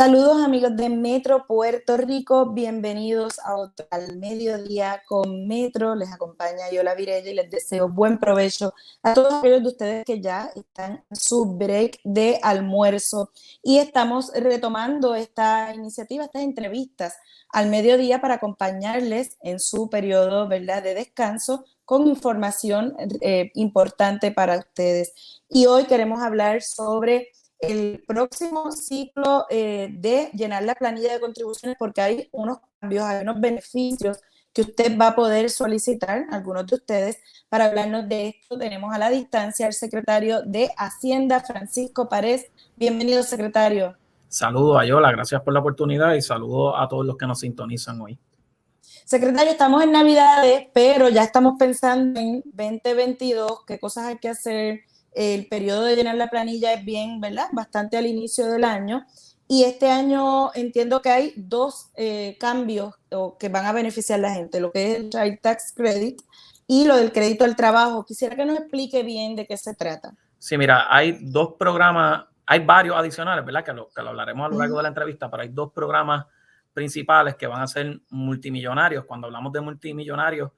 Saludos amigos de Metro Puerto Rico, bienvenidos al mediodía con Metro. Les acompaña Yola Virella y les deseo buen provecho a todos aquellos de ustedes que ya están en su break de almuerzo. Y estamos retomando esta iniciativa, estas entrevistas al mediodía para acompañarles en su periodo, ¿verdad?, de descanso con información importante para ustedes. Y hoy queremos hablar sobre el próximo ciclo de llenar la planilla de contribuciones, porque hay unos cambios, hay unos beneficios que usted va a poder solicitar, algunos de ustedes. Para hablarnos de esto tenemos a la distancia al secretario de Hacienda, Francisco Párez. Bienvenido, secretario. Saludos a Yola, gracias por la oportunidad y saludos a todos los que nos sintonizan hoy. Secretario, estamos en Navidades, pero ya estamos pensando en 2022, qué cosas hay que hacer. El periodo de llenar la planilla es bien, ¿verdad?, bastante al inicio del año. Y este año entiendo que hay dos cambios que van a beneficiar a la gente, lo que es el Child Tax Credit y lo del crédito al trabajo. Quisiera que nos explique bien de qué se trata. Sí, mira, hay dos programas, hay varios adicionales, ¿verdad?, que lo hablaremos a lo largo de la entrevista, pero hay dos programas principales que van a ser multimillonarios. Cuando hablamos de multimillonarios,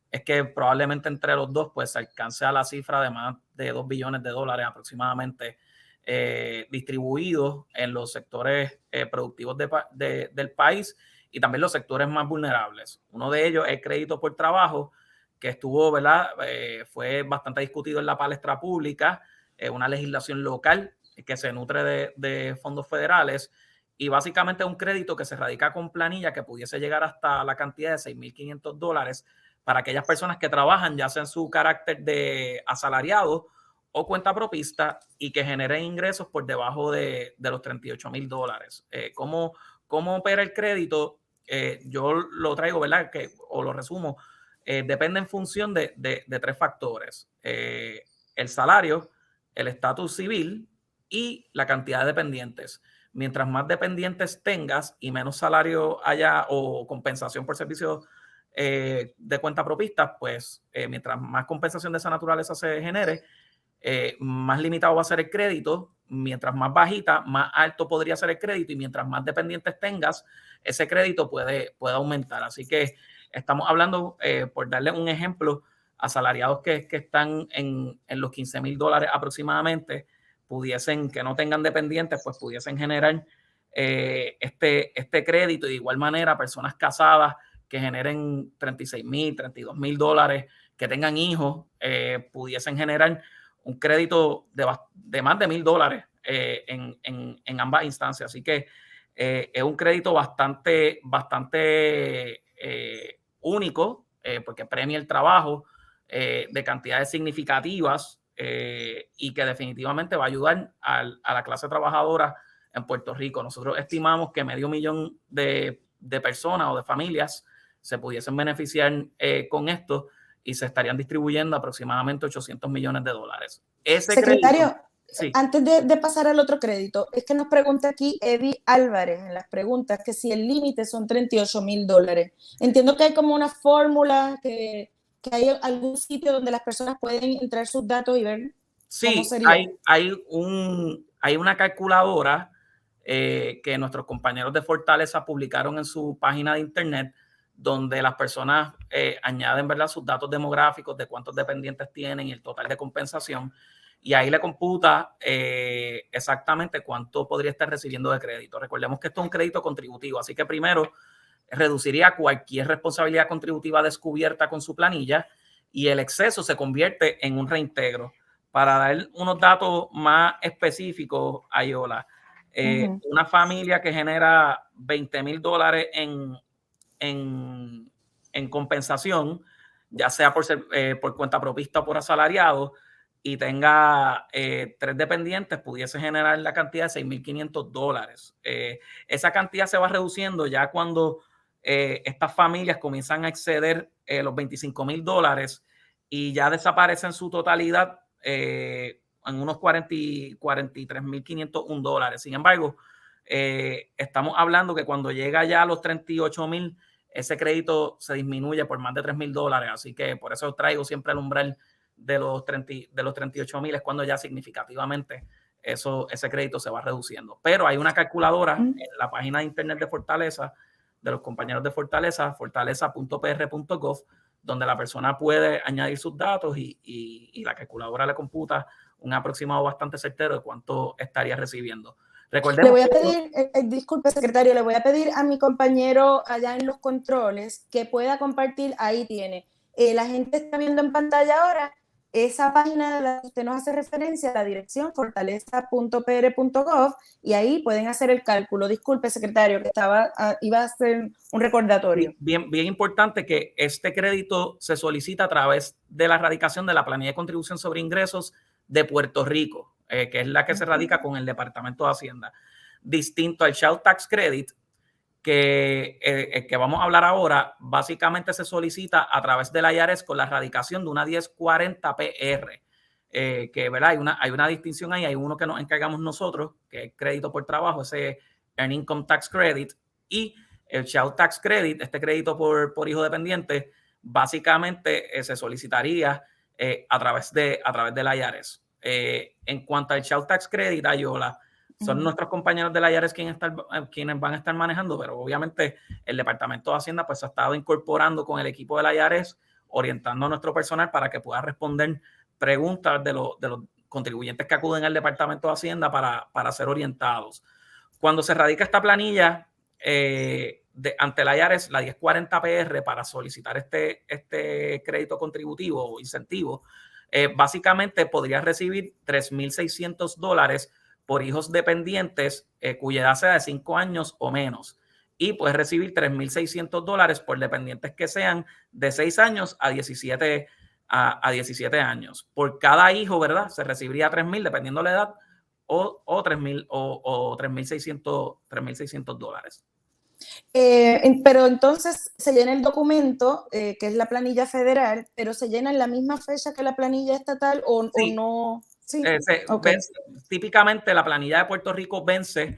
es que probablemente entre los dos pues se alcance a la cifra de más de $2 billones aproximadamente, distribuidos en los sectores productivos del país y también los sectores más vulnerables. Uno de ellos es el crédito por trabajo, que estuvo, ¿verdad?, fue bastante discutido en la palestra pública, una legislación local que se nutre de fondos federales, y básicamente es un crédito que se radica con planilla que pudiese llegar hasta la cantidad de $6,500 para aquellas personas que trabajan, ya sea en su carácter de asalariado o cuenta propista, y que generen ingresos por debajo de los $38,000. ¿Cómo opera el crédito? Yo lo traigo, ¿verdad?, o lo resumo. Depende en función de tres factores: el salario, el estatus civil y la cantidad de dependientes. Mientras más dependientes tengas y menos salario haya o compensación por servicios de cuenta propista, pues mientras más compensación de esa naturaleza se genere, más limitado va a ser el crédito. Mientras más bajita, más alto podría ser el crédito, y mientras más dependientes tengas, ese crédito puede aumentar. Así que estamos hablando, por darle un ejemplo, asalariados que están en los $15,000 aproximadamente, que no tengan dependientes, pues pudiesen generar este crédito. Y de igual manera, personas casadas que generen $36,000, $32,000, que tengan hijos, pudiesen generar un crédito de más de $1,000 en ambas instancias. Así que es un crédito bastante único, porque premia el trabajo de cantidades significativas, y que definitivamente va a ayudar a la clase trabajadora en Puerto Rico. Nosotros estimamos que 500,000 de personas o de familias se pudiesen beneficiar con esto, y se estarían distribuyendo aproximadamente $800 millones. Ese Secretario, crédito, sí. antes de pasar al otro crédito, es que nos pregunta aquí Eddie Álvarez en las preguntas que si el límite son $38,000. Entiendo que hay como una fórmula, que hay algún sitio donde las personas pueden entrar sus datos y ver cómo Sí, sería. hay una calculadora que nuestros compañeros de Fortaleza publicaron en su página de internet, donde las personas añaden, ¿verdad?, sus datos demográficos de cuántos dependientes tienen y el total de compensación, y ahí le computa exactamente cuánto podría estar recibiendo de crédito. Recordemos que esto es un crédito contributivo, así que primero reduciría cualquier responsabilidad contributiva descubierta con su planilla, y el exceso se convierte en un reintegro. Para dar unos datos más específicos, Ayola, una familia que genera $20,000 en compensación, ya sea por cuenta propista o por asalariado, y tenga 3 dependientes, pudiese generar la cantidad de $6,500. Esa cantidad se va reduciendo ya cuando estas familias comienzan a exceder los $25,000, y ya desaparece en su totalidad en unos $43,501. Sin embargo, estamos hablando que cuando llega ya a los 38,000, ese crédito se disminuye por más de $3,000. Así que por eso traigo siempre el umbral de los 38,000, es cuando ya significativamente ese crédito se va reduciendo. Pero hay una calculadora en la página de internet de Fortaleza, de los compañeros de Fortaleza, fortaleza.pr.gov, donde la persona puede añadir sus datos y la calculadora le computa un aproximado bastante certero de cuánto estaría recibiendo. Recordemos, le voy a pedir, disculpe secretario, le voy a pedir a mi compañero allá en los controles que pueda compartir, ahí tiene. La gente está viendo en pantalla ahora esa página de la que usted nos hace referencia, la dirección fortaleza.pr.gov, y ahí pueden hacer el cálculo. Disculpe secretario, que iba a hacer un recordatorio. Bien importante que este crédito se solicita a través de la erradicación de la planilla de contribución sobre ingresos de Puerto Rico, que es la que se radica con el Departamento de Hacienda. Distinto al Child Tax Credit, que vamos a hablar ahora, básicamente se solicita a través del IRS con la erradicación de una 1040 PR, que ¿verdad? Hay una distinción ahí, hay uno que nos encargamos nosotros, que es crédito por trabajo, ese Earned Income Tax Credit, y el Child Tax Credit, este crédito por hijo dependiente, básicamente se solicitaría a través del IRS. En cuanto al Child Tax Credit, Ayola, son nuestros compañeros de la IRS quienes van a estar manejando, pero obviamente el Departamento de Hacienda pues se ha estado incorporando con el equipo de la IRS, orientando a nuestro personal para que pueda responder preguntas de los contribuyentes que acuden al Departamento de Hacienda para ser orientados. Cuando se radica esta planilla ante la IRS, la 1040 PR, para solicitar este crédito contributivo o incentivo, básicamente podría recibir $3,600 por hijos dependientes cuya edad sea de 5 años o menos. Y puedes recibir $3,600 por dependientes que sean de 6 años a 17 años. Por cada hijo, ¿verdad? Se recibiría $3,000 dependiendo de la edad o $3,600. Pero entonces se llena el documento, que es la planilla federal, pero se llena en la misma fecha que la planilla estatal o no. Sí. Okay. Típicamente la planilla de Puerto Rico vence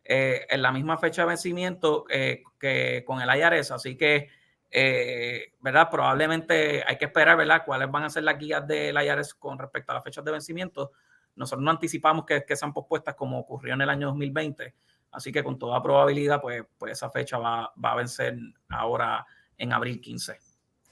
en la misma fecha de vencimiento que con el IRS, así que ¿verdad? Probablemente hay que esperar, ¿verdad? Cuáles van a ser las guías del IRS con respecto a las fechas de vencimiento. Nosotros no anticipamos que sean pospuestas como ocurrió en el año 2020, así que con toda probabilidad pues esa fecha va a vencer ahora en abril 15.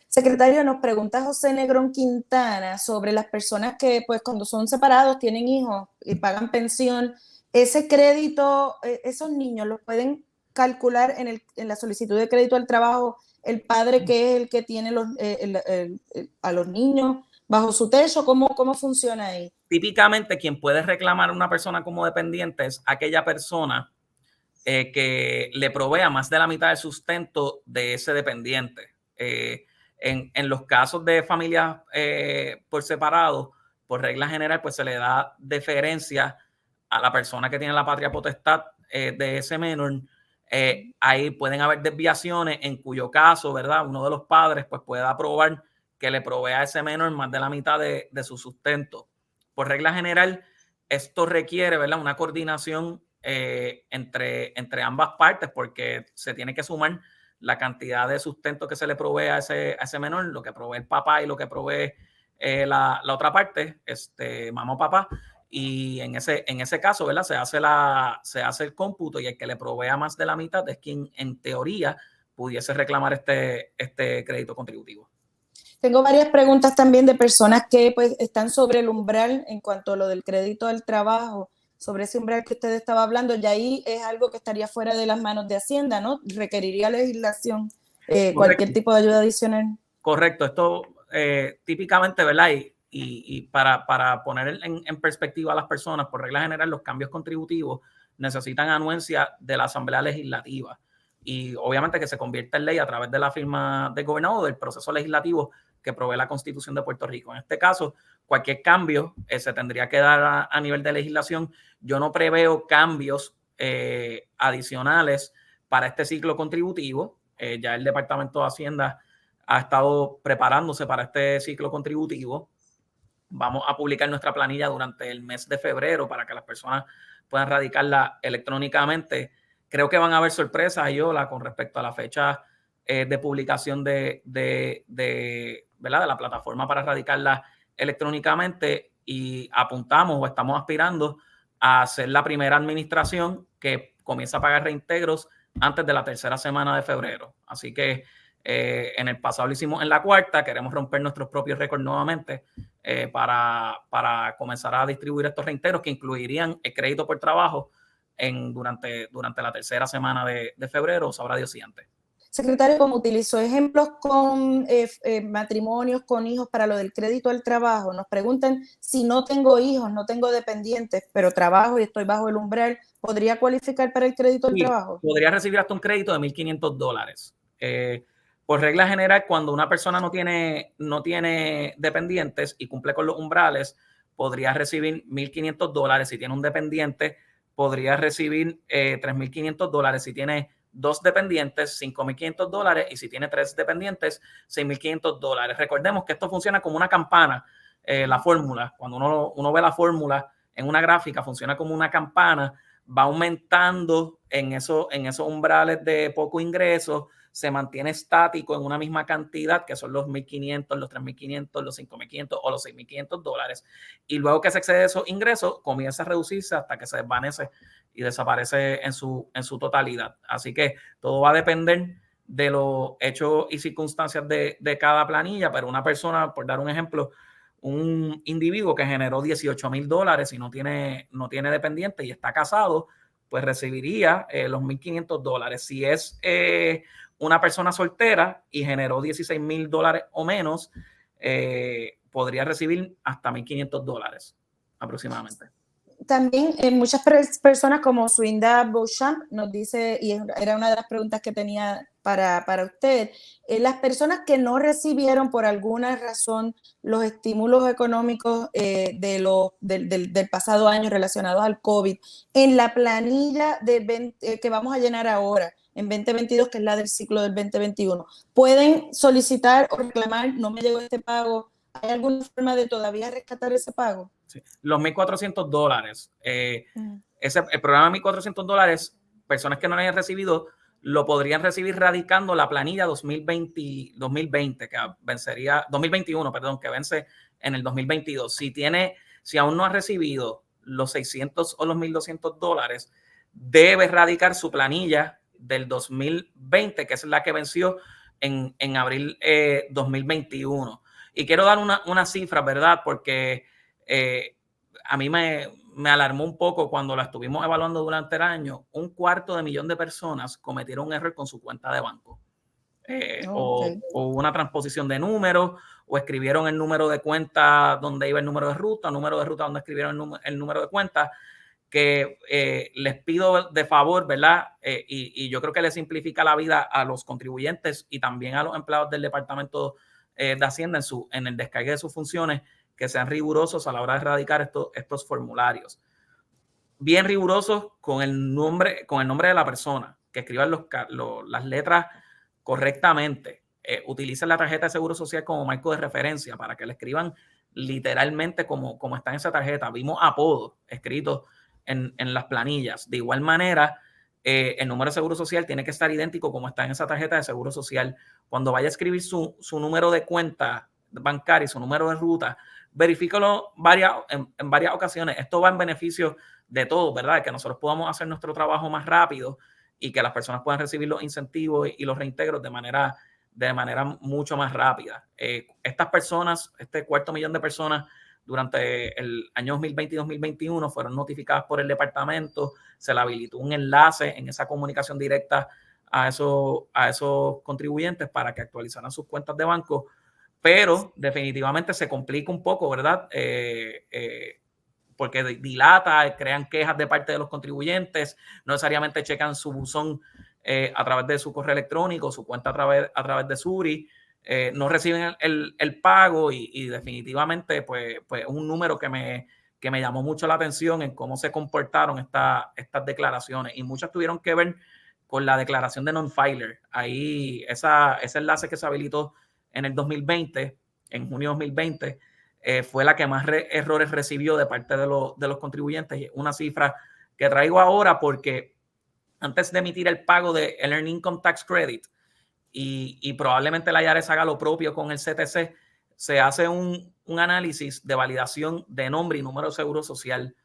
Secretario, nos pregunta José Negrón Quintana sobre las personas que, pues, cuando son separados, tienen hijos y pagan pensión. Ese crédito, esos niños los pueden calcular en la solicitud de crédito al trabajo el padre, que es el que tiene a los niños bajo su techo. ¿Cómo funciona ahí? Típicamente, quien puede reclamar a una persona como dependiente es aquella persona que le provea más de la mitad del sustento de ese dependiente. En los casos de familias por separado, por regla general, pues se le da deferencia a la persona que tiene la patria potestad de ese menor. Ahí pueden haber desviaciones en cuyo caso, ¿verdad? Uno de los padres pues puede aprobar que le provea a ese menor más de la mitad de su sustento. Por regla general, esto requiere, ¿verdad?, una coordinación entre ambas partes, porque se tiene que sumar la cantidad de sustento que se le provee a ese menor, lo que provee el papá y lo que provee la otra parte, mamá o papá, y en ese caso, ¿verdad?, se hace el cómputo y el que le provea más de la mitad es quien en teoría pudiese reclamar este crédito contributivo. Tengo varias preguntas también de personas que pues están sobre el umbral en cuanto a lo del crédito al trabajo, sobre ese umbral que usted estaba hablando, y ahí es algo que estaría fuera de las manos de Hacienda, ¿no? Requeriría legislación, cualquier tipo de ayuda adicional. Correcto, esto típicamente, ¿verdad? Y para poner en perspectiva a las personas, por regla general, los cambios contributivos necesitan anuencia de la Asamblea Legislativa y obviamente que se convierta en ley a través de la firma del gobernador, del proceso legislativo que provee la Constitución de Puerto Rico. En este caso, cualquier cambio se tendría que dar a nivel de legislación. Yo no preveo cambios adicionales para este ciclo contributivo. Ya el Departamento de Hacienda ha estado preparándose para este ciclo contributivo. Vamos a publicar nuestra planilla durante el mes de febrero para que las personas puedan radicarla electrónicamente. Creo que van a haber sorpresas, Ayola, con respecto a la fecha de publicación ¿verdad?, de la plataforma para radicarla electrónicamente, y apuntamos o estamos aspirando a ser la primera administración que comienza a pagar reintegros antes de la tercera semana de febrero. Así que en el pasado lo hicimos en la cuarta, queremos romper nuestros propios récords nuevamente para comenzar a distribuir estos reintegros que incluirían el crédito por trabajo durante la tercera semana de febrero, sabrá Dios si antes. Secretario, como utilizó ejemplos con matrimonios con hijos para lo del crédito al trabajo, nos preguntan si no tengo hijos, no tengo dependientes, pero trabajo y estoy bajo el umbral, ¿podría cualificar para el crédito al trabajo? Podría recibir hasta un crédito de $1,500. Por regla general, cuando una persona no tiene dependientes y cumple con los umbrales, podría recibir $1,500. Si tiene un dependiente, podría recibir $3,500. Si tiene 2 dependientes, $5,500, y si tiene 3 dependientes, $6,500. Recordemos que esto funciona como una campana, la fórmula. Cuando uno ve la fórmula en una gráfica, funciona como una campana, va aumentando en esos umbrales de poco ingreso, se mantiene estático en una misma cantidad, que son los 1,500, los 3,500, los 5,500 o los $6,500, y luego que se excede esos ingresos, comienza a reducirse hasta que se desvanece y desaparece en su totalidad. Así que todo va a depender de los hechos y circunstancias de cada planilla, pero una persona, por dar un ejemplo, un individuo que generó $18,000 y no tiene dependiente y está casado, pues recibiría los $1,500. Si es una persona soltera y generó $16,000 o menos, podría recibir hasta $1,500 aproximadamente. También muchas personas como Suinda Beauchamp nos dice, y era una de las preguntas que tenía para usted, las personas que no recibieron por alguna razón los estímulos económicos del pasado año relacionados al COVID, en la planilla que vamos a llenar ahora, en 2022, que es la del ciclo del 2021, ¿pueden solicitar o reclamar, no me llegó este pago? ¿Hay alguna forma de todavía rescatar ese pago? Sí. Los $1,400. El programa de $1,400, personas que no lo hayan recibido, lo podrían recibir radicando la planilla 2020, que vencería, 2021, perdón, que vence en el 2022. Si aún no ha recibido los $600 o los $1,200, debe radicar su planilla del 2020, que es la que venció en abril 2021. Y quiero dar una cifra, ¿verdad? Porque a mí me alarmó un poco cuando la estuvimos evaluando durante el año. 250,000 de personas cometieron un error con su cuenta de banco. O una transposición de números, o escribieron el número de cuenta donde iba el número de ruta donde escribieron el número de cuenta, que les pido de favor, ¿verdad? Y yo creo que le simplifica la vida a los contribuyentes y también a los empleados del Departamento de Hacienda en el descargue de sus funciones, que sean rigurosos a la hora de erradicar estos formularios. Bien rigurosos con el nombre de la persona, que escriban las letras correctamente. Utilicen la tarjeta de Seguro Social como marco de referencia para que le escriban literalmente como está en esa tarjeta. Vimos apodos escritos en las planillas. De igual manera, el número de Seguro Social tiene que estar idéntico como está en esa tarjeta de Seguro Social. Cuando vaya a escribir su número de cuenta bancaria y su número de ruta, verifícalo en varias ocasiones. Esto va en beneficio de todos, ¿verdad? Que nosotros podamos hacer nuestro trabajo más rápido y que las personas puedan recibir los incentivos y los reintegros de manera mucho más rápida. Estas personas, este 250,000 de personas, durante el año 2020 y 2021 fueron notificadas por el departamento, se le habilitó un enlace en esa comunicación directa a esos contribuyentes para que actualizaran sus cuentas de banco, pero definitivamente se complica un poco, ¿verdad? Porque dilata, crean quejas de parte de los contribuyentes, no necesariamente checan su buzón a través de su correo electrónico, su cuenta a través de Suri, no reciben el pago y definitivamente pues un número que me llamó mucho la atención en cómo se comportaron estas declaraciones, y muchas tuvieron que ver con la declaración de non-filer. Ahí ese enlace que se habilitó en el 2020, en junio de 2020, fue la que más errores recibió de parte de los contribuyentes. Una cifra que traigo ahora porque antes de emitir el pago del Earned Income Tax Credit, y probablemente la IRS haga lo propio con el CTC, se hace un análisis de validación de nombre y número de seguro social.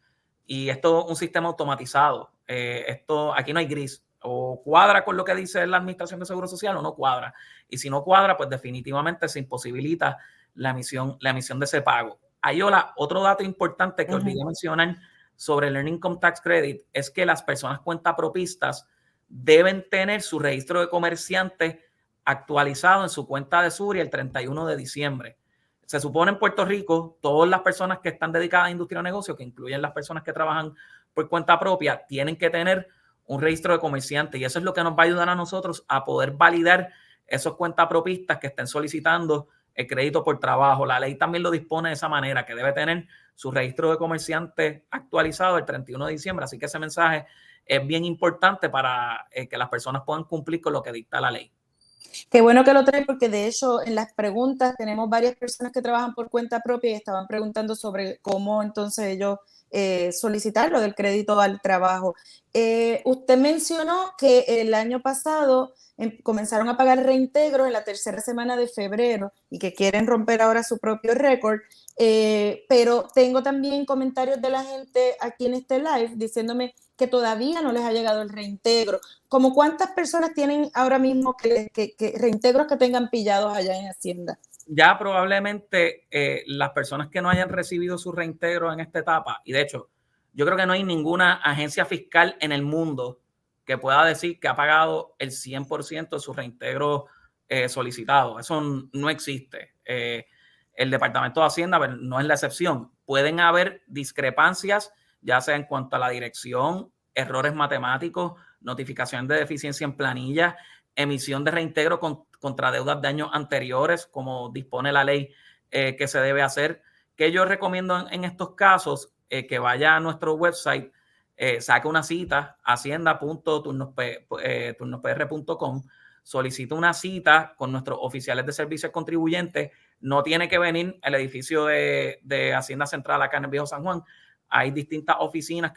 y esto es un sistema automatizado. Aquí no hay gris. O cuadra con lo que dice la Administración de Seguro Social o no cuadra. Y si no cuadra, pues definitivamente se imposibilita la emisión de ese pago. Ayola, otro dato importante que olvidé mencionar sobre el Earned Income Tax Credit es que las personas cuentapropistas deben tener su registro de comerciante actualizado en su cuenta de Suri el 31 de diciembre. Se supone en Puerto Rico, todas las personas que están dedicadas a industria o negocio, que incluyen las personas que trabajan por cuenta propia, tienen que tener un registro de comerciante, y eso es lo que nos va a ayudar a nosotros a poder validar esos cuentapropistas que estén solicitando el crédito por trabajo. La ley también lo dispone de esa manera, que debe tener su registro de comerciante actualizado el 31 de diciembre. Así que ese mensaje es bien importante para que las personas puedan cumplir con lo que dicta la ley. Qué bueno que lo traes, porque de hecho en las preguntas tenemos varias personas que trabajan por cuenta propia y estaban preguntando sobre cómo entonces ellos solicitar lo del crédito al trabajo. Usted mencionó que el año pasado comenzaron a pagar reintegros en la tercera semana de febrero y que quieren romper ahora su propio récord, pero tengo también comentarios de la gente aquí en este live diciéndome que todavía no les ha llegado el reintegro. ¿Cómo cuántas personas tienen ahora mismo que reintegros que tengan pillados allá en Hacienda? Ya probablemente las personas que no hayan recibido su reintegro en esta etapa, y de hecho, yo creo que no hay ninguna agencia fiscal en el mundo que pueda decir que ha pagado el 100% de su reintegro solicitado. Eso no existe. El Departamento de Hacienda no es la excepción. Pueden haber discrepancias, ya sea en cuanto a la dirección, errores matemáticos, notificación de deficiencia en planilla, emisión de reintegro contra deudas de años anteriores, como dispone la ley que se debe hacer. Que yo recomiendo en estos casos que vaya a nuestro website, saque una cita, hacienda.turnospr.com, solicita una cita con nuestros oficiales de servicios contribuyentes. No tiene que venir al edificio de Hacienda Central acá en el Viejo San Juan. Hay distintas oficinas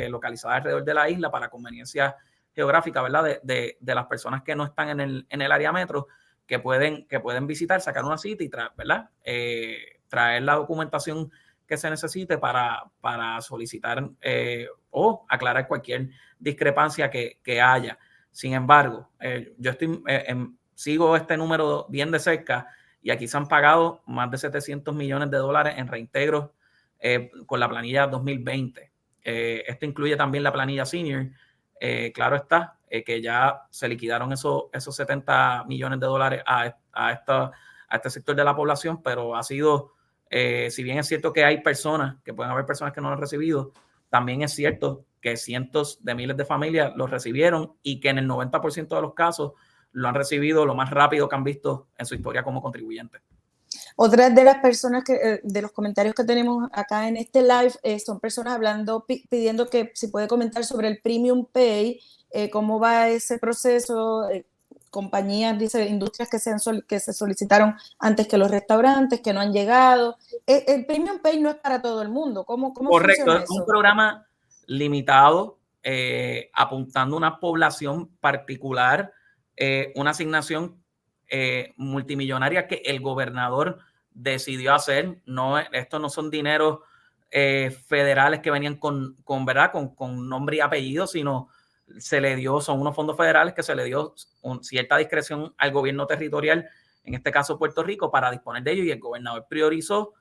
localizadas alrededor de la isla para conveniencia geográfica, ¿verdad? De las personas que no están en el área metro, que pueden visitar, sacar una cita y traer, ¿verdad? Traer la documentación que se necesite para solicitar o aclarar cualquier discrepancia que haya. Sin embargo, yo sigo este número bien de cerca, y aquí se han pagado más de 700 millones de dólares en reintegros con la planilla 2020. Esto incluye también la planilla senior. Claro está, que ya se liquidaron esos 70 millones de dólares a este sector de la población, pero ha sido, si bien es cierto que hay personas, que pueden haber personas que no lo han recibido, también es cierto que cientos de miles de familias lo recibieron, y que en el 90% de los casos lo han recibido lo más rápido que han visto en su historia como contribuyente. Otras de las personas de los comentarios que tenemos acá en este live, son personas hablando, pidiendo que si puede comentar sobre el Premium Pay, cómo va ese proceso, compañías, dice, industrias que se solicitaron antes que los restaurantes, que no han llegado. El Premium Pay no es para todo el mundo. ¿Cómo Correcto, funciona es un eso? programa limitado, apuntando a una población particular, una asignación multimillonaria que el gobernador decidió hacer. Estos no son dineros federales que venían ¿verdad? Con nombre y apellido, sino son unos fondos federales que se le dio cierta discreción al gobierno territorial, en este caso Puerto Rico, para disponer de ellos, y el gobernador priorizó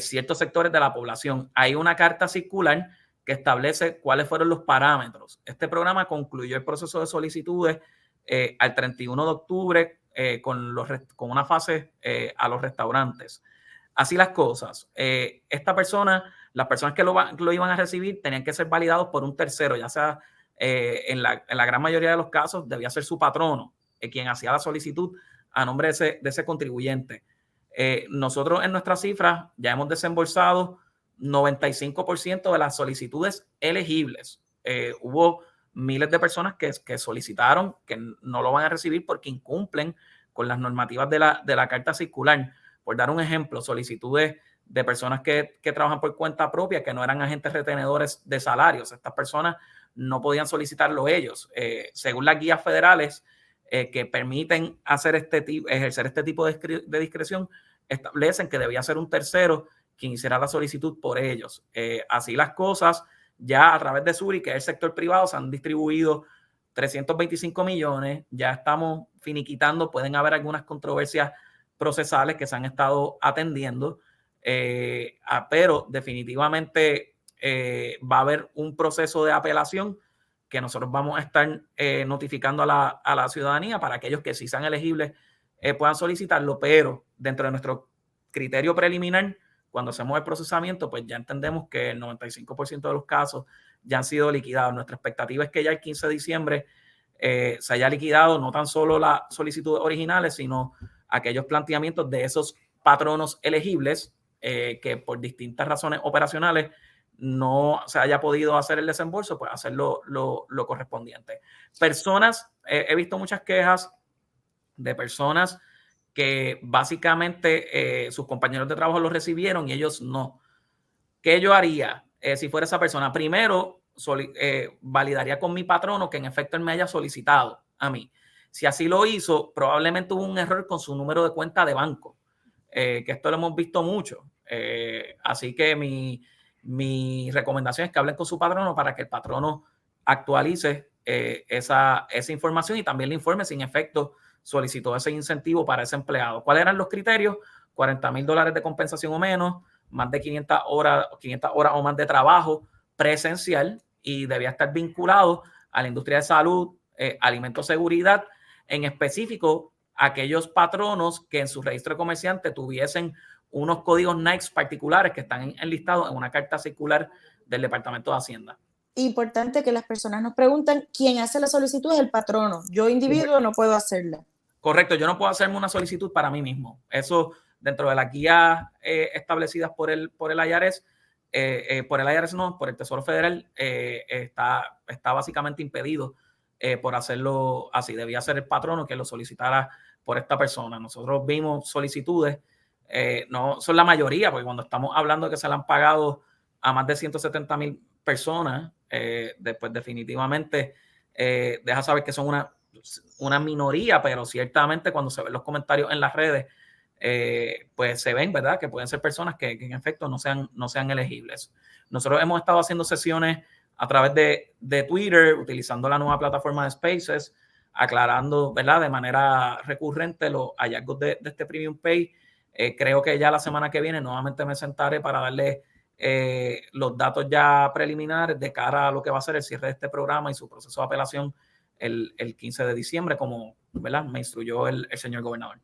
ciertos sectores de la población. Hay una carta circular que establece cuáles fueron los parámetros. Este programa concluyó el proceso de solicitudes al 31 de octubre con una fase a los restaurantes. Así las cosas. Las personas que lo iban a recibir tenían que ser validados por un tercero, ya sea en la gran mayoría de los casos debía ser su patrono, quien hacía la solicitud a nombre de ese contribuyente. Nosotros en nuestras cifras ya hemos desembolsado 95% de las solicitudes elegibles. Hubo miles de personas que solicitaron que no lo van a recibir porque incumplen con las normativas de la carta circular. Por dar un ejemplo, solicitudes de personas que trabajan por cuenta propia, que no eran agentes retenedores de salarios. Estas personas no podían solicitarlo ellos. Según las guías federales que permiten ejercer este tipo de discreción, establecen que debía ser un tercero quien hiciera la solicitud por ellos. Así las cosas, Ya a través de Suri, que es el sector privado, se han distribuido 325 millones, ya estamos finiquitando, pueden haber algunas controversias procesales que se han estado atendiendo, pero definitivamente va a haber un proceso de apelación que nosotros vamos a estar notificando a la ciudadanía para aquellos que sí sean elegibles puedan solicitarlo, pero dentro de nuestro criterio preliminar, cuando hacemos el procesamiento, pues ya entendemos que el 95% de los casos ya han sido liquidados. Nuestra expectativa es que ya el 15 de diciembre se haya liquidado no tan solo las solicitudes originales, sino aquellos planteamientos de esos patronos elegibles que por distintas razones operacionales no se haya podido hacer el desembolso, pues hacer lo correspondiente. Personas, he visto muchas quejas de personas que básicamente sus compañeros de trabajo lo recibieron y ellos no. ¿Qué yo haría si fuera esa persona? Primero, validaría con mi patrono que en efecto él me haya solicitado a mí. Si así lo hizo, probablemente hubo un error con su número de cuenta de banco, que esto lo hemos visto mucho. Así que mi recomendación es que hablen con su patrono para que el patrono actualice esa información y también le informe si en efecto solicitó ese incentivo para ese empleado. ¿Cuáles eran los criterios? $40,000 de compensación o menos, más de 500 horas o más de trabajo presencial y debía estar vinculado a la industria de salud, alimentos, seguridad, en específico aquellos patronos que en su registro de comerciante tuviesen unos códigos NAICS particulares que están enlistados en una carta circular del Departamento de Hacienda. Importante que las personas nos preguntan, ¿quién hace la solicitud es el patrono? Yo, individuo, no puedo hacerla. Correcto, yo no puedo hacerme una solicitud para mí mismo. Eso dentro de las guías establecidas por el IRS, por el Tesoro Federal, está básicamente impedido por hacerlo así. Debía ser el patrono que lo solicitara por esta persona. Nosotros vimos solicitudes, no son la mayoría, porque cuando estamos hablando de que se le han pagado a más de 170,000 personas, después definitivamente deja saber que son una minoría, pero ciertamente cuando se ven los comentarios en las redes, pues se ven, ¿verdad? Que pueden ser personas que en efecto no sean elegibles. Nosotros hemos estado haciendo sesiones a través de Twitter, utilizando la nueva plataforma de Spaces, aclarando, ¿verdad? De manera recurrente los hallazgos de este Premium Pay. Creo que ya la semana que viene nuevamente me sentaré para darle los datos ya preliminares de cara a lo que va a ser el cierre de este programa y su proceso de apelación el 15 de diciembre, como, ¿verdad?, me instruyó el señor gobernador.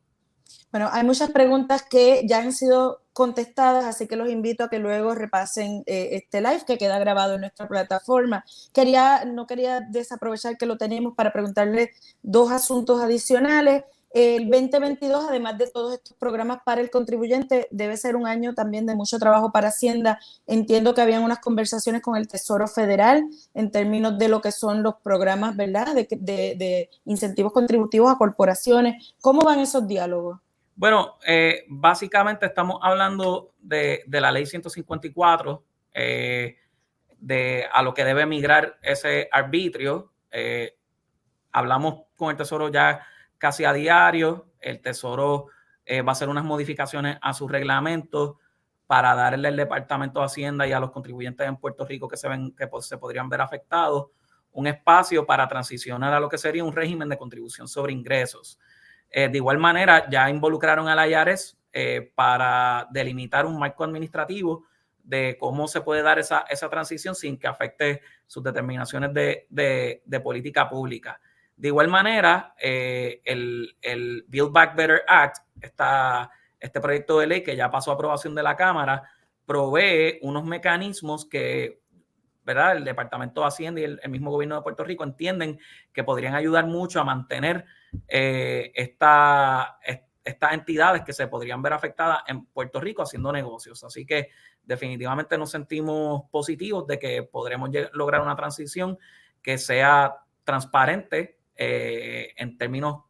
Bueno, hay muchas preguntas que ya han sido contestadas, así que los invito a que luego repasen este live que queda grabado en nuestra plataforma. No quería desaprovechar que lo tenemos para preguntarle dos asuntos adicionales. El 2022, además de todos estos programas para el contribuyente, debe ser un año también de mucho trabajo para Hacienda. Entiendo que habían unas conversaciones con el Tesoro Federal en términos de lo que son los programas, ¿verdad?, de incentivos contributivos a corporaciones. ¿Cómo van esos diálogos? Bueno, básicamente estamos hablando de la ley 154, a lo que debe migrar ese arbitrio. Hablamos con el Tesoro ya casi a diario. El Tesoro va a hacer unas modificaciones a sus reglamentos para darle al Departamento de Hacienda y a los contribuyentes en Puerto Rico que se podrían ver afectados un espacio para transicionar a lo que sería un régimen de contribución sobre ingresos. De igual manera, ya involucraron al IRS para delimitar un marco administrativo de cómo se puede dar esa transición sin que afecte sus determinaciones de política pública. De igual manera, el Build Back Better Act, este proyecto de ley que ya pasó a aprobación de la Cámara, provee unos mecanismos que, ¿verdad?, el Departamento de Hacienda y el mismo gobierno de Puerto Rico entienden que podrían ayudar mucho a mantener estas entidades que se podrían ver afectadas en Puerto Rico haciendo negocios. Así que definitivamente nos sentimos positivos de que podremos lograr una transición que sea transparente en términos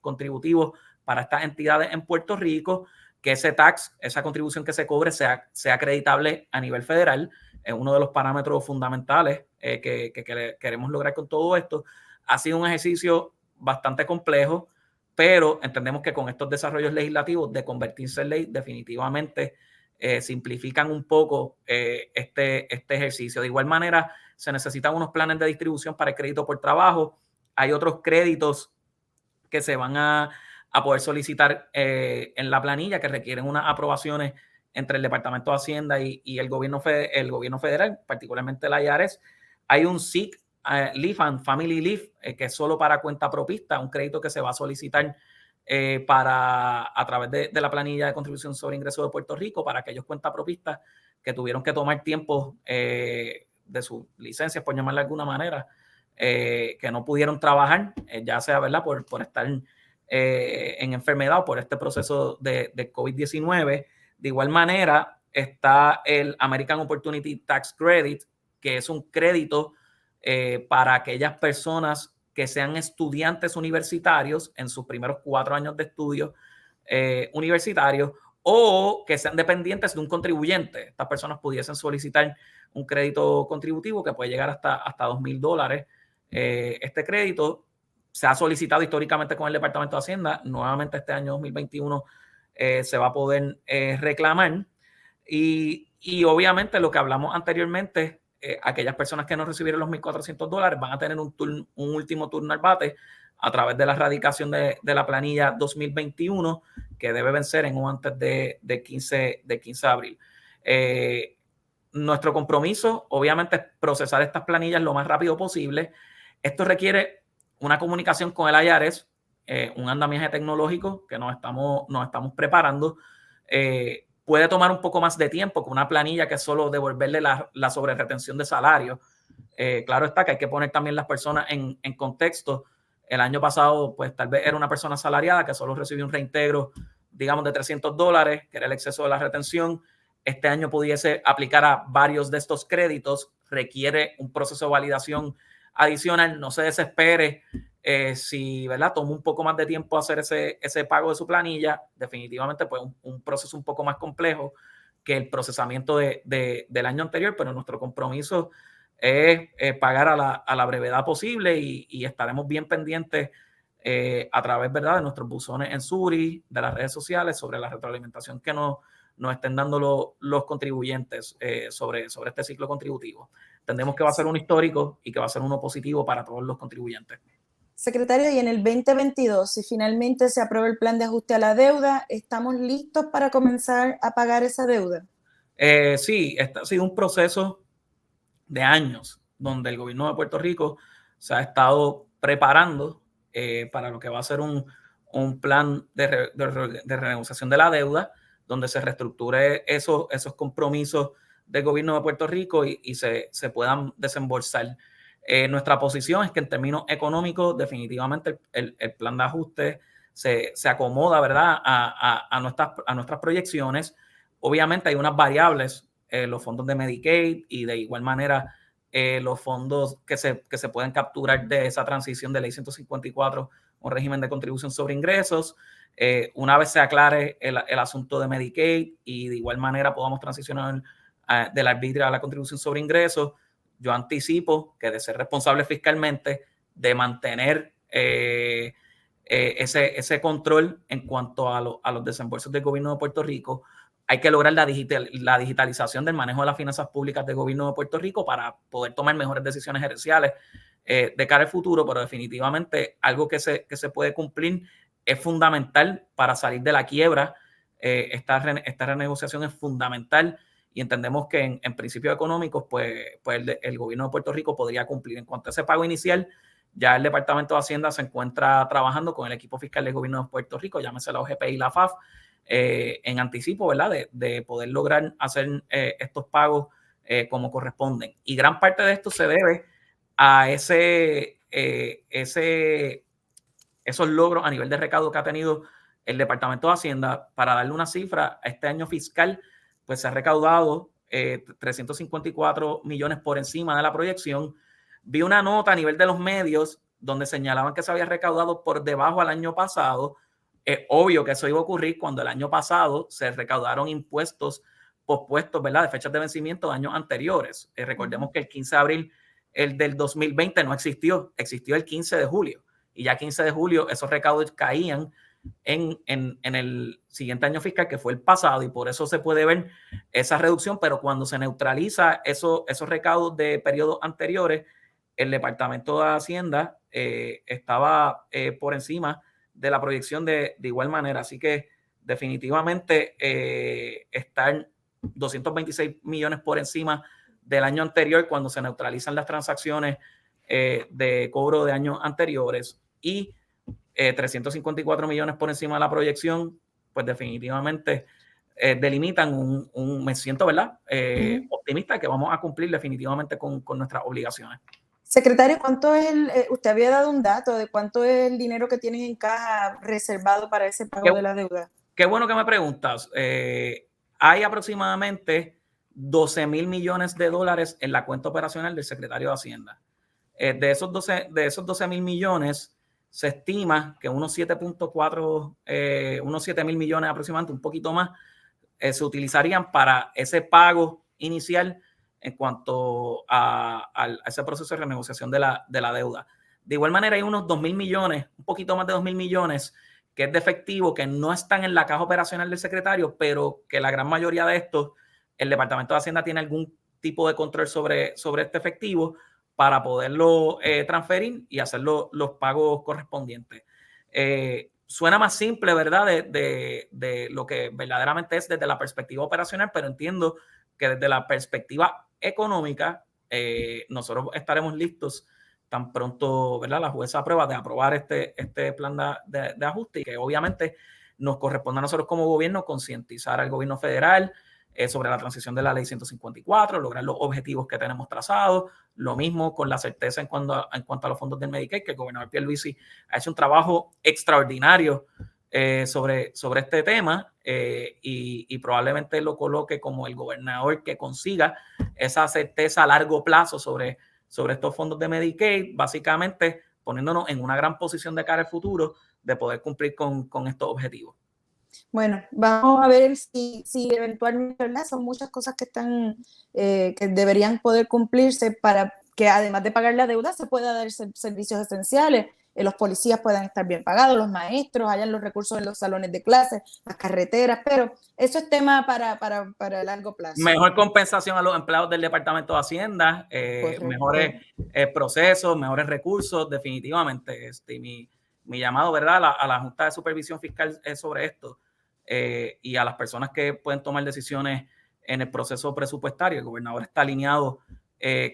contributivos para estas entidades en Puerto Rico, que esa contribución que se cobre sea acreditable a nivel federal. Es uno de los parámetros fundamentales que queremos lograr con todo esto. Ha sido un ejercicio bastante complejo, pero entendemos que con estos desarrollos legislativos de convertirse en ley, definitivamente simplifican un poco este ejercicio. De igual manera, se necesitan unos planes de distribución para el crédito por trabajo. Hay otros créditos que se van a poder solicitar en la planilla que requieren unas aprobaciones entre el Departamento de Hacienda y el gobierno federal, particularmente la IRS. Hay un SIC, Leave and Family Leave, que es solo para cuenta propista, un crédito que se va a solicitar a través de la planilla de contribución sobre ingresos de Puerto Rico para aquellos cuentapropistas que tuvieron que tomar tiempo de sus licencias, por llamarle de alguna manera, que no pudieron trabajar, ya sea, ¿verdad?, por estar en enfermedad o por este proceso de COVID-19. De igual manera, está el American Opportunity Tax Credit, que es un crédito para aquellas personas que sean estudiantes universitarios en sus primeros 4 años de estudio universitarios o que sean dependientes de un contribuyente. Estas personas pudiesen solicitar un crédito contributivo que puede llegar hasta $2,000. Este crédito se ha solicitado históricamente con el Departamento de Hacienda. Nuevamente este año 2021 se va a poder reclamar. Y obviamente lo que hablamos anteriormente, aquellas personas que no recibieron los $1,400 van a tener un último turno al bate a través de la radicación de la planilla 2021, que debe vencer en o antes de 15 de abril. Nuestro compromiso, obviamente, es procesar estas planillas lo más rápido posible. Esto requiere una comunicación con el IRS, un andamiaje tecnológico que nos estamos preparando. Puede tomar un poco más de tiempo que una planilla que es solo devolverle la sobreretención de salario. Claro está que hay que poner también las personas en contexto. El año pasado, pues tal vez era una persona asalariada que solo recibió un reintegro, digamos, de $300, que era el exceso de la retención. Este año pudiese aplicar a varios de estos créditos. Requiere un proceso de validación adicional. No se desespere si, ¿verdad?, toma un poco más de tiempo hacer ese pago de su planilla. Definitivamente, pues un proceso un poco más complejo que el procesamiento del año anterior, pero nuestro compromiso es pagar a la brevedad posible y estaremos bien pendientes a través, ¿verdad?, de nuestros buzones en Suri, de las redes sociales, sobre la retroalimentación que nos estén dando los contribuyentes sobre este ciclo contributivo. Entendemos que va a ser uno histórico y que va a ser uno positivo para todos los contribuyentes. Secretario, y en el 2022, si finalmente se aprueba el plan de ajuste a la deuda, ¿estamos listos para comenzar a pagar esa deuda? Sí, este ha sido un proceso de años donde el gobierno de Puerto Rico se ha estado preparando para lo que va a ser un plan de renegociación de la deuda, donde se reestructure esos compromisos del gobierno de Puerto Rico y se puedan desembolsar. Nuestra posición es que en términos económicos, definitivamente el plan de ajuste se acomoda, ¿verdad?, a nuestras proyecciones. Obviamente hay unas variables, los fondos de Medicaid y de igual manera los fondos que se pueden capturar de esa transición de ley 154, un régimen de contribución sobre ingresos. Una vez se aclare el asunto de Medicaid y de igual manera podamos transicionar del arbitrio a la contribución sobre ingresos, yo anticipo que de ser responsable fiscalmente, de mantener ese control en cuanto a los desembolsos del gobierno de Puerto Rico, hay que lograr la digitalización del manejo de las finanzas públicas del gobierno de Puerto Rico para poder tomar mejores decisiones gerenciales de cara al futuro, pero definitivamente algo que se puede cumplir es fundamental para salir de la quiebra. Esta renegociación es fundamental y entendemos que en principios económicos, pues el gobierno de Puerto Rico podría cumplir. En cuanto a ese pago inicial, ya el Departamento de Hacienda se encuentra trabajando con el equipo fiscal del gobierno de Puerto Rico, llámese la OGP y la FAF, en anticipo, ¿verdad?, de poder lograr hacer estos pagos como corresponden. Y gran parte de esto se debe a esos logros a nivel de recaudo que ha tenido el Departamento de Hacienda. Para darle una cifra, a este año fiscal, pues se ha recaudado 354 millones por encima de la proyección. Vi una nota a nivel de los medios donde señalaban que se había recaudado por debajo al año pasado. Es obvio que eso iba a ocurrir cuando el año pasado se recaudaron impuestos pospuestos, ¿verdad?, de fechas de vencimiento de años anteriores. Recordemos que el 15 de abril el del 2020 no existió el 15 de julio. Y ya 15 de julio esos recaudos caían en el siguiente año fiscal, que fue el pasado, y por eso se puede ver esa reducción, pero cuando se neutraliza esos recaudos de periodos anteriores, el Departamento de Hacienda estaba por encima de la proyección de igual manera. Así que definitivamente están 226 millones por encima del año anterior cuando se neutralizan las transacciones de cobro de años anteriores, y 354 millones por encima de la proyección, pues definitivamente delimitan me siento, ¿verdad? Optimista que vamos a cumplir definitivamente con nuestras obligaciones. Secretario, ¿cuánto es usted había dado un dato de cuánto es el dinero que tienen en caja reservado para ese pago de la deuda? Qué bueno que me preguntas. Hay aproximadamente 12 mil millones de dólares en la cuenta operacional del secretario de Hacienda. De esos 12 mil millones, se estima que unos 7.4, unos 7 mil millones aproximadamente, un poquito más, se utilizarían para ese pago inicial en cuanto a ese proceso de renegociación de la deuda. De igual manera, hay unos 2 mil millones, un poquito más de 2 mil millones, que es de efectivo, que no están en la caja operacional del secretario, pero que la gran mayoría de estos, el Departamento de Hacienda tiene algún tipo de control sobre este efectivo para poderlo transferir y hacer los pagos correspondientes. Suena más simple, ¿verdad? De lo que verdaderamente es desde la perspectiva operacional, pero entiendo que desde la perspectiva económica, nosotros estaremos listos tan pronto, ¿verdad?, la jueza aprueba de aprobar este plan de ajuste, y que obviamente nos corresponde a nosotros como gobierno concientizar al gobierno federal sobre la transición de la ley 154, lograr los objetivos que tenemos trazados. Lo mismo con la certeza en cuanto a los fondos del Medicaid, que el gobernador Pierluisi ha hecho un trabajo extraordinario sobre este tema, y probablemente lo coloque como el gobernador que consiga esa certeza a largo plazo sobre estos fondos de Medicaid, básicamente poniéndonos en una gran posición de cara al futuro de poder cumplir con estos objetivos. Bueno, vamos a ver si eventualmente, ¿verdad? Son muchas cosas que están, que deberían poder cumplirse para que además de pagar la deuda se pueda dar servicios esenciales, los policías puedan estar bien pagados, los maestros, hayan los recursos en los salones de clase, las carreteras, pero eso es tema para largo plazo. Mejor compensación a los empleados del Departamento de Hacienda, mejores procesos, mejores recursos, definitivamente. Mi llamado, ¿verdad?, a la Junta de Supervisión Fiscal es sobre esto, y a las personas que pueden tomar decisiones en el proceso presupuestario. El gobernador está alineado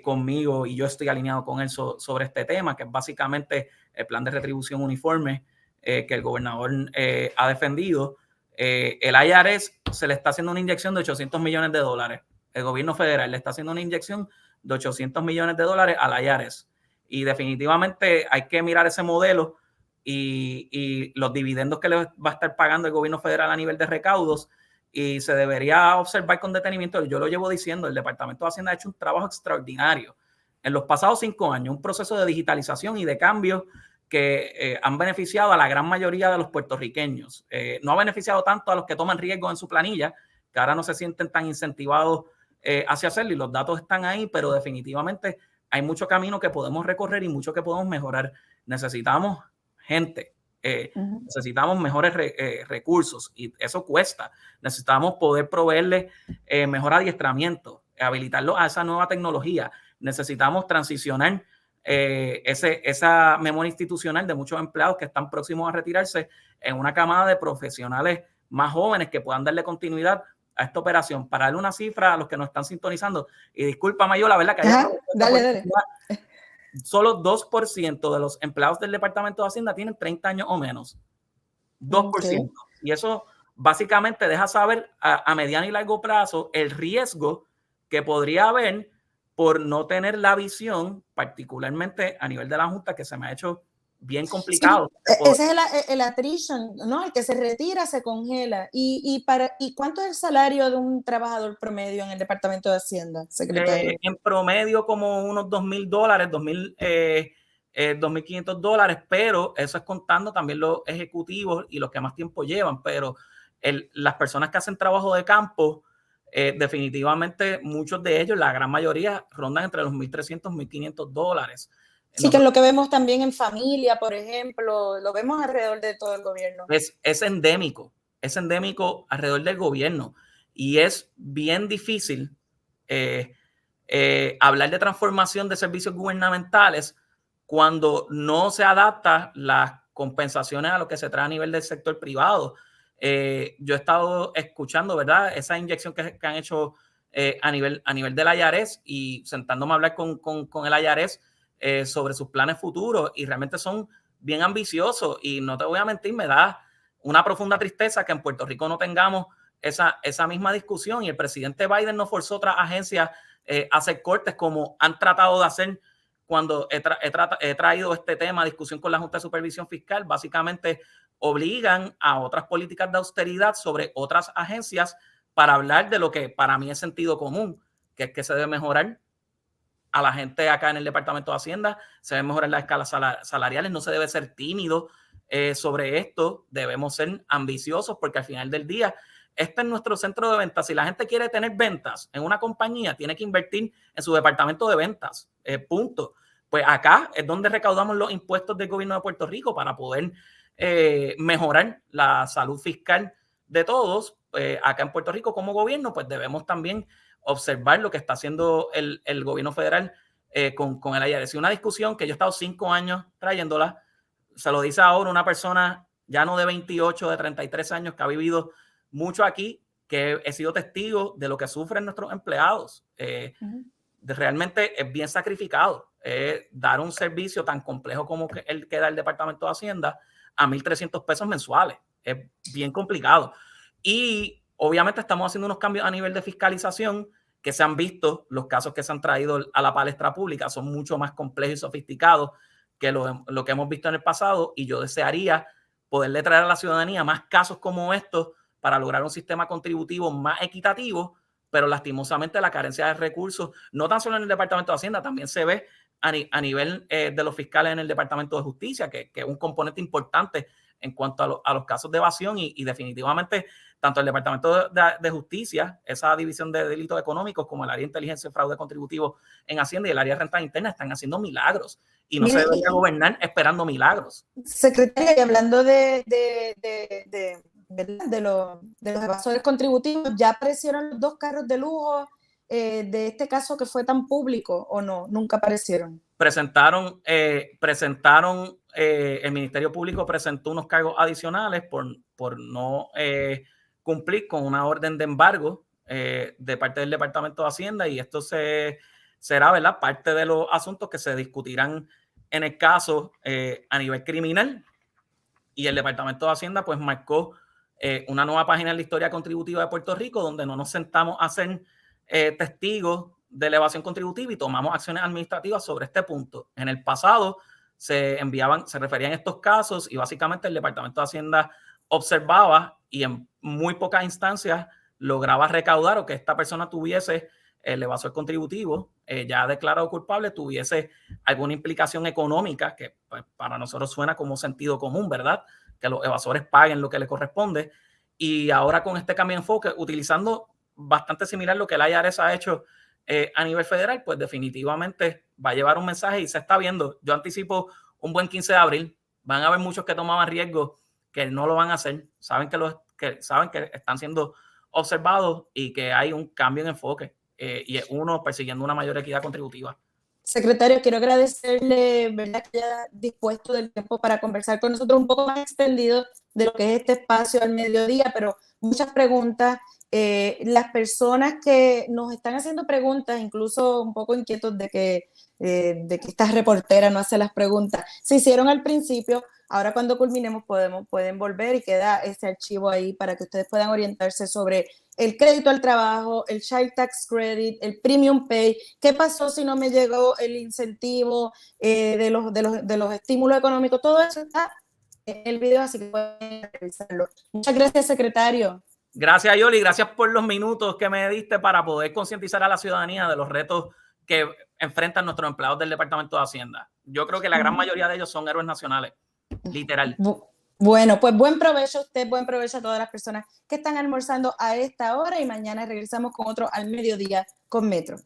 conmigo, y yo estoy alineado con él sobre este tema, que es básicamente el plan de retribución uniforme que el gobernador ha defendido. El IRS se le está haciendo una inyección de 800 millones de dólares. El gobierno federal le está haciendo una inyección de 800 millones de dólares al IRS. Y definitivamente hay que mirar ese modelo y los dividendos que le va a estar pagando el gobierno federal a nivel de recaudos, y se debería observar con detenimiento. Yo lo llevo diciendo, el Departamento de Hacienda ha hecho un trabajo extraordinario en los pasados 5 años, un proceso de digitalización y de cambio que han beneficiado a la gran mayoría de los puertorriqueños. No ha beneficiado tanto a los que toman riesgo en su planilla, que ahora no se sienten tan incentivados hacia hacerlo, y los datos están ahí, pero definitivamente hay mucho camino que podemos recorrer y mucho que podemos mejorar. Necesitamos gente, necesitamos mejores recursos, y eso cuesta. Necesitamos poder proveerles mejor adiestramiento, habilitarlos a esa nueva tecnología. Necesitamos transicionar esa memoria institucional de muchos empleados que están próximos a retirarse en una camada de profesionales más jóvenes que puedan darle continuidad a esta operación. Para darle una cifra a los que nos están sintonizando, y disculpa, Mayo, la verdad que dale. Solo 2% de los empleados del Departamento de Hacienda tienen 30 años o menos. 2%. Okay. Y eso básicamente deja saber a mediano y largo plazo el riesgo que podría haber por no tener la visión, particularmente a nivel de la Junta, que se me ha hecho bien complicado. Sí, ese es el attrition, ¿no? El que se retira, se congela. ¿Y cuánto es el salario de un trabajador promedio en el Departamento de Hacienda, secretario? En promedio como unos $2,000, $2,500, pero eso es contando también los ejecutivos y los que más tiempo llevan. Pero las personas que hacen trabajo de campo, definitivamente muchos de ellos, la gran mayoría, rondan entre los $1,300, $1,500. Sí, que es lo que vemos también en familia, por ejemplo, lo vemos alrededor de todo el gobierno. Es endémico alrededor del gobierno y es bien difícil hablar de transformación de servicios gubernamentales cuando no se adapta las compensaciones a lo que se trae a nivel del sector privado. Yo he estado escuchando, ¿verdad? Esa inyección que han hecho a nivel del IRS y sentándome a hablar con el IRS sobre sus planes futuros y realmente son bien ambiciosos y no te voy a mentir, me da una profunda tristeza que en Puerto Rico no tengamos esa misma discusión y el presidente Biden no forzó otras agencias a hacer cortes como han tratado de hacer cuando he traído este tema a discusión con la Junta de Supervisión Fiscal. Básicamente obligan a otras políticas de austeridad sobre otras agencias para hablar de lo que para mí es sentido común, que es que se debe mejorar a la gente acá en el Departamento de Hacienda, se debe mejorar las escalas salariales, no se debe ser tímido sobre esto, debemos ser ambiciosos porque al final del día, este es nuestro centro de ventas. Si la gente quiere tener ventas en una compañía, tiene que invertir en su departamento de ventas, punto. Pues acá es donde recaudamos los impuestos del gobierno de Puerto Rico para poder mejorar la salud fiscal de todos. Acá en Puerto Rico como gobierno, pues debemos también observar lo que está haciendo el gobierno federal con el IRS. Una discusión que yo he estado 5 años trayéndola, se lo dice ahora una persona ya no de 28, de 33 años que ha vivido mucho aquí, que he sido testigo de lo que sufren nuestros empleados. Realmente es bien sacrificado dar un servicio tan complejo como el que da el Departamento de Hacienda a 1,300 pesos mensuales. Es bien complicado. Y obviamente estamos haciendo unos cambios a nivel de fiscalización que se han visto, los casos que se han traído a la palestra pública son mucho más complejos y sofisticados que lo que hemos visto en el pasado y yo desearía poderle traer a la ciudadanía más casos como estos para lograr un sistema contributivo más equitativo, pero lastimosamente la carencia de recursos, no tan solo en el Departamento de Hacienda, también se ve a nivel de los fiscales en el Departamento de Justicia, que es un componente importante en cuanto a los casos de evasión y definitivamente tanto el Departamento de Justicia, esa división de delitos económicos, como el área de inteligencia y fraude contributivo en Hacienda y el área de renta interna están haciendo milagros y no se debería gobernar esperando milagros. Secretaria, y hablando de los evasores contributivos, ¿ya aparecieron los 2 carros de lujo de este caso que fue tan público o no? ¿Nunca aparecieron? Presentaron el Ministerio Público presentó unos cargos adicionales por no cumplir con una orden de embargo de parte del Departamento de Hacienda y esto será, ¿verdad?, parte de los asuntos que se discutirán en el caso a nivel criminal y el Departamento de Hacienda pues marcó una nueva página en la historia contributiva de Puerto Rico donde no nos sentamos a ser testigos de elevación contributiva y tomamos acciones administrativas sobre este punto. En el pasado se referían estos casos y básicamente el Departamento de Hacienda observaba y en muy pocas instancias lograba recaudar o que esta persona tuviese el evasor contributivo ya declarado culpable, tuviese alguna implicación económica que pues, para nosotros suena como sentido común, ¿verdad? Que los evasores paguen lo que les corresponde. Y ahora con este cambio de enfoque, utilizando bastante similar lo que el IRS ha hecho a nivel federal, pues definitivamente va a llevar un mensaje y se está viendo. Yo anticipo un buen 15 de abril. Van a haber muchos que tomaban riesgos que no lo van a hacer. Saben que están siendo observados y que hay un cambio en enfoque y es uno persiguiendo una mayor equidad contributiva. Secretario, quiero agradecerle, ¿verdad?, que haya dispuesto del tiempo para conversar con nosotros un poco más extendido de lo que es este espacio al mediodía, pero muchas preguntas. Las personas que nos están haciendo preguntas, incluso un poco inquietos de que esta reportera no hace las preguntas, se hicieron al principio. Ahora cuando culminemos pueden volver y queda ese archivo ahí para que ustedes puedan orientarse sobre el crédito al trabajo, el Child Tax Credit, el Premium Pay, qué pasó si no me llegó el incentivo de los estímulos económicos, todo eso está en el video, así que pueden revisarlo. Muchas gracias, secretario. Gracias, Yoli, gracias por los minutos que me diste para poder concientizar a la ciudadanía de los retos que enfrentan nuestros empleados del Departamento de Hacienda. Yo creo que la gran mayoría de ellos son héroes nacionales, literal. Bueno, pues buen provecho a usted, buen provecho a todas las personas que están almorzando a esta hora y mañana regresamos con otro al mediodía con Metro.